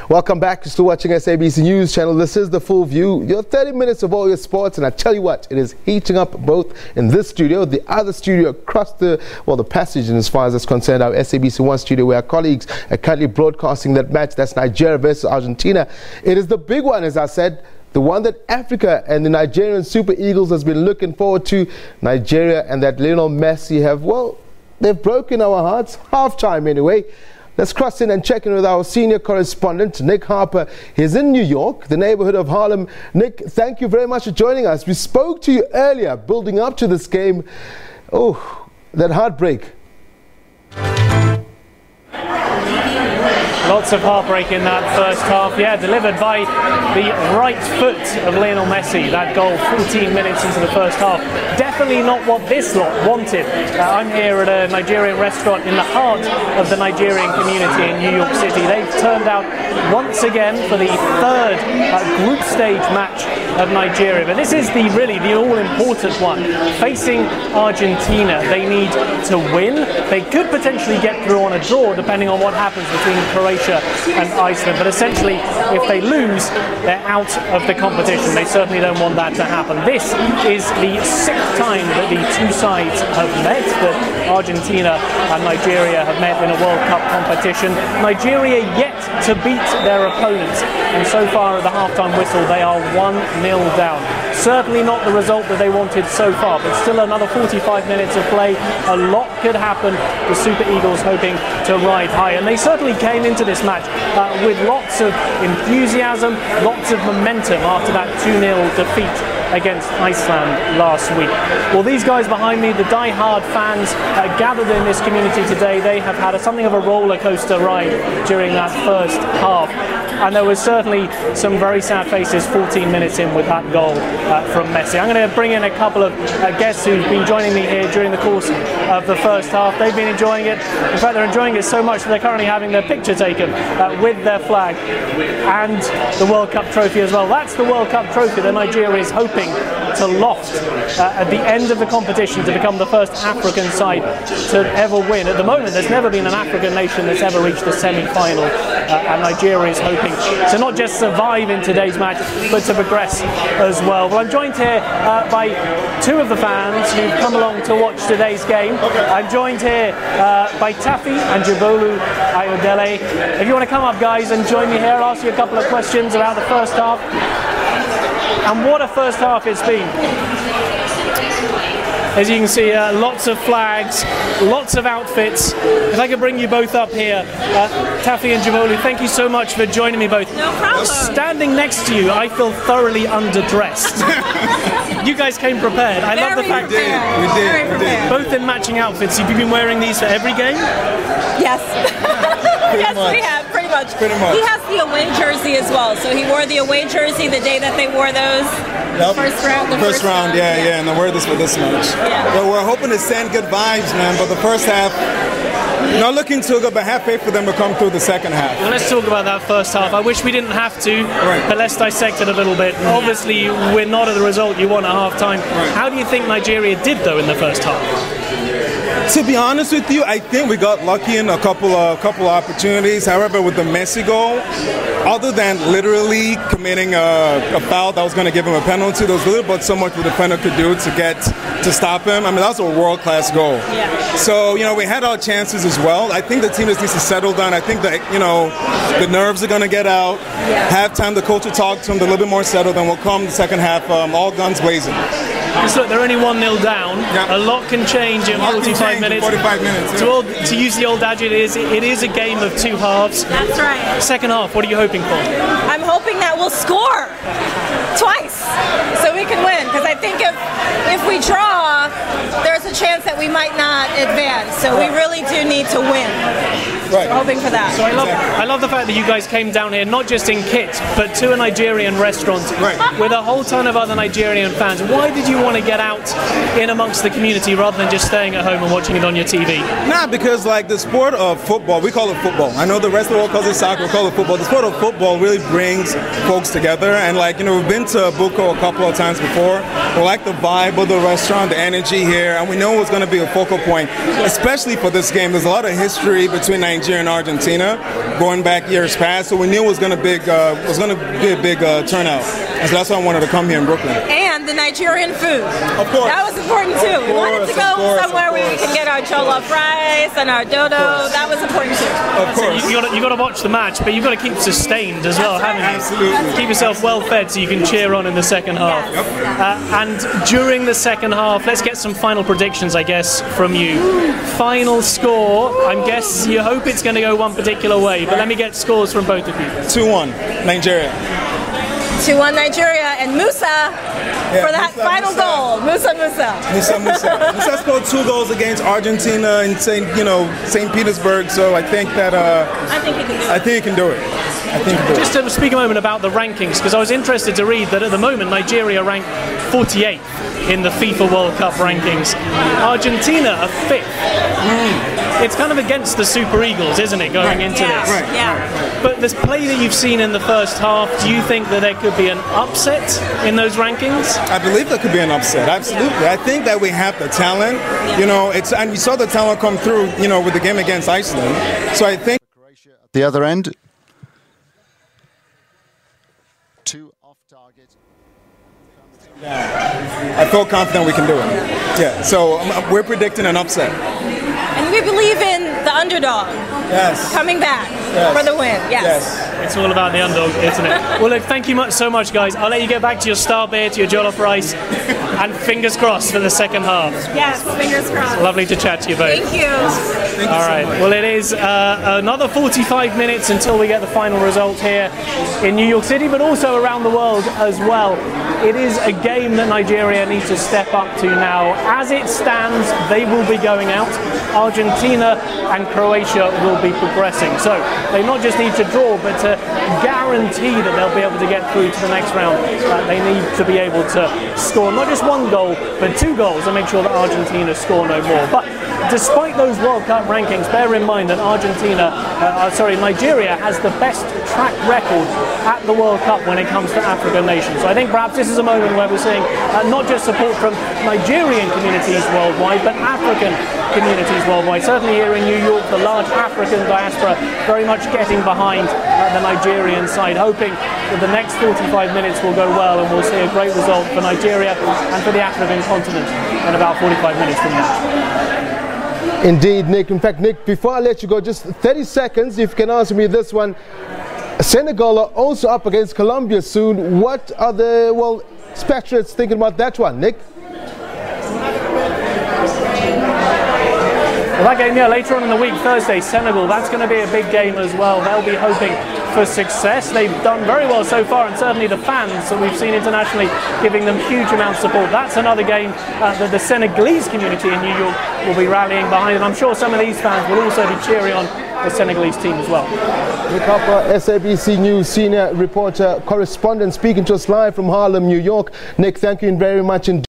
Welcome back. You're still watching SABC News Channel. This is The Full View, your 30 minutes of all your sports. And I tell you what, it is heating up both in this studio, the other studio across the passage, and as far as it's concerned, our SABC One studio, where our colleagues are currently broadcasting that match. That's Nigeria versus Argentina. It is the big one, as I said, the one that Africa and the Nigerian Super Eagles has been looking forward to. Nigeria and that Lionel Messi have, well, they've broken our hearts, half-time anyway. Let's cross in and check in with our senior correspondent, Nick Harper. He's in New York, the neighborhood of Harlem. Nick, thank you very much for joining us. We spoke to you earlier, building up to this game. Oh, that heartbreak. Lots of heartbreak in that first half. Yeah, delivered by the right foot of Lionel Messi. That goal 14 minutes into the first half. Definitely not what this lot wanted. I'm here at a Nigerian restaurant in the heart of the Nigerian community in New York City. They've turned out once again for the third group stage match of Nigeria. But this is really the all-important one. Facing Argentina, they need to win. They could potentially get through on a draw, depending on what happens between Croatia and Iceland, but essentially if they lose, they're out of the competition. They certainly don't want that to happen. This is the 6th time that the two sides have met, that Argentina and Nigeria have met in a World Cup competition. Nigeria yet to beat their opponents, and so far at the halftime whistle they are 1-0 down. Certainly not the result that they wanted so far, but still another 45 minutes of play. A lot could happen. The Super Eagles hoping to ride high, and they certainly came into this match with lots of enthusiasm, lots of momentum after that 2-0 defeat against Iceland last week. Well, these guys behind me, the die-hard fans gathered in this community today, they have had something of a roller coaster ride during that first half. And there was certainly some very sad faces 14 minutes in with that goal from Messi. I'm going to bring in a couple of guests who've been joining me here during the course of the first half. They've been enjoying it. In fact, they're enjoying it so much that they're currently having their picture taken with their flag and the World Cup trophy as well. That's the World Cup trophy that Nigeria is hoping to loft at the end of the competition to become the first African side to ever win. At the moment, there's never been an African nation that's ever reached the semi-final, and Nigeria is hoping to not just survive in today's match, but to progress as well. Well, I'm joined here by two of the fans who've come along to watch today's game. I'm joined here by Tafi and Jabolu Ayodele. If you want to come up, guys, and join me here, I'll ask you a couple of questions about the first half. And what a first half it's been. As you can see, lots of flags, lots of outfits. If I could bring you both up here, Tafi and Jabolu, thank you so much for joining me both. No problem. Standing next to you, I feel thoroughly underdressed. You guys came prepared. I love the fact we did. Both in matching outfits. Have you been wearing these for every game? Yes. Yes, we have, pretty much. He has the away jersey as well, so he wore the away jersey the day that they wore those. Yep. First round, yeah, and I wear this for this match. Yeah. But we're hoping to send good vibes, man, but the first half, not looking too good, but have faith for them to come through the second half. Well, let's talk about that first half. I wish we didn't have to, but let's dissect it a little bit. Obviously, we're not at the result you want at half-time. How do you think Nigeria did, though, in the first half? To be honest with you, I think we got lucky in a couple opportunities. However, with the Messi goal, other than literally committing a foul that was going to give him a penalty, there was little but so much the defender could do to stop him. I mean, that was a world-class goal. Yeah. So, we had our chances as well. I think the team just needs to settle down. I think that, the nerves are going to get out. Yeah. Halftime, the coach will talk to them. They're a little bit more settled, and we'll come the second half, all guns blazing. Just look, they're only 1-0 down. Yeah. A lot can change in 45 minutes. 45 minutes. Yeah. To use the old adage, it is a game of two halves. That's right. Second half, what are you hoping for? I'm hoping that we'll score twice so we can win, because I think if we draw, there's a chance that we might not advance. So we really do need to win. Right. So hoping for that. So I love the fact that you guys came down here, not just in kit, but to a Nigerian restaurant with a whole ton of other Nigerian fans. Why did you want to get out in amongst the community rather than just staying at home and watching it on your TV? Nah, because the sport of football, we call it football. I know the rest of the world calls it soccer, we call it football. The sport of football really brings folks together, and we've been to Buko a couple of times before. We like the vibe of the restaurant, the energy here, and we know it's going to be a focal point, especially for this game. There's a lot of history between Nigeria and Argentina going back years past, so we knew it was going to be a big turnout. And so that's why I wanted to come here in Brooklyn. And the Nigerian food. Of course. That was important too. We wanted to go somewhere where we can get our jollof rice and our dodo. That was important too. Of course. So you got to watch the match, but you've got to keep sustained as well, haven't you? Absolutely. Keep yourself well fed so you can cheer on in the second half. Yes. And during the second half, let's get some final predictions, I guess, from you. Final score, I guess you hope it's going to go one particular way, but let me get scores from both of you. 2-1, Nigeria. 2-1 Nigeria, and Musa for that final goal. Musa. Musa scored 2 goals against Argentina in St. Petersburg, so I think that I think he can do it. Just to speak a moment about the rankings, because I was interested to read that at the moment Nigeria ranked 48th in the FIFA World Cup rankings. Argentina are 5th. It's kind of against the Super Eagles, isn't it, going into this? Right. Yeah. But this play that you've seen in the first half, do you think that there could be an upset in those rankings? I believe there could be an upset, absolutely. I think that we have the talent, and we saw the talent come through, with the game against Iceland. So I think at the other end, 2 off target. I feel confident we can do it. Yeah, so we're predicting an upset. And we believe in the underdog coming back for the win. Yes. It's all about the underdog, isn't it? Well, look, thank you so much, guys. I'll let you get back to your star beer, to your jollof rice, and fingers crossed for the second half. Yes, fingers crossed. Lovely to chat to you both. Thank you. All right. Well, it is another 45 minutes until we get the final result here in New York City, but also around the world as well. It is a game that Nigeria needs to step up to now. As it stands, they will be going out. Argentina and Croatia will be progressing. So they not just need to draw, but to guarantee that they'll be able to get through to the next round. They need to be able to score not just 1 goal, but 2 goals and make sure that Argentina score no more. But despite those World Cup rankings, bear in mind that Nigeria has the best track record at the World Cup when it comes to African nations. So I think perhaps this is a moment where we're seeing not just support from Nigerian communities worldwide, but African communities worldwide. Certainly here in New York, the large African diaspora very much getting behind the Nigerian side, hoping that the next 45 minutes will go well and we'll see a great result for Nigeria and for the African continent in about 45 minutes from now. Indeed, Nick. In fact, Nick, before I let you go, just 30 seconds, if you can answer me this one. Senegal are also up against Colombia soon. What are the, expatriates thinking about that one, Nick? Well, that game, later on in the week, Thursday, Senegal, that's going to be a big game as well. They'll be hoping for success. They've done very well so far, and certainly the fans that we've seen internationally giving them huge amounts of support. That's another game that the Senegalese community in New York will be rallying behind, and I'm sure some of these fans will also be cheering on the Senegalese team as well. Nick Harper, SABC News senior reporter, correspondent, speaking to us live from Harlem, New York. Nick, thank you very much indeed.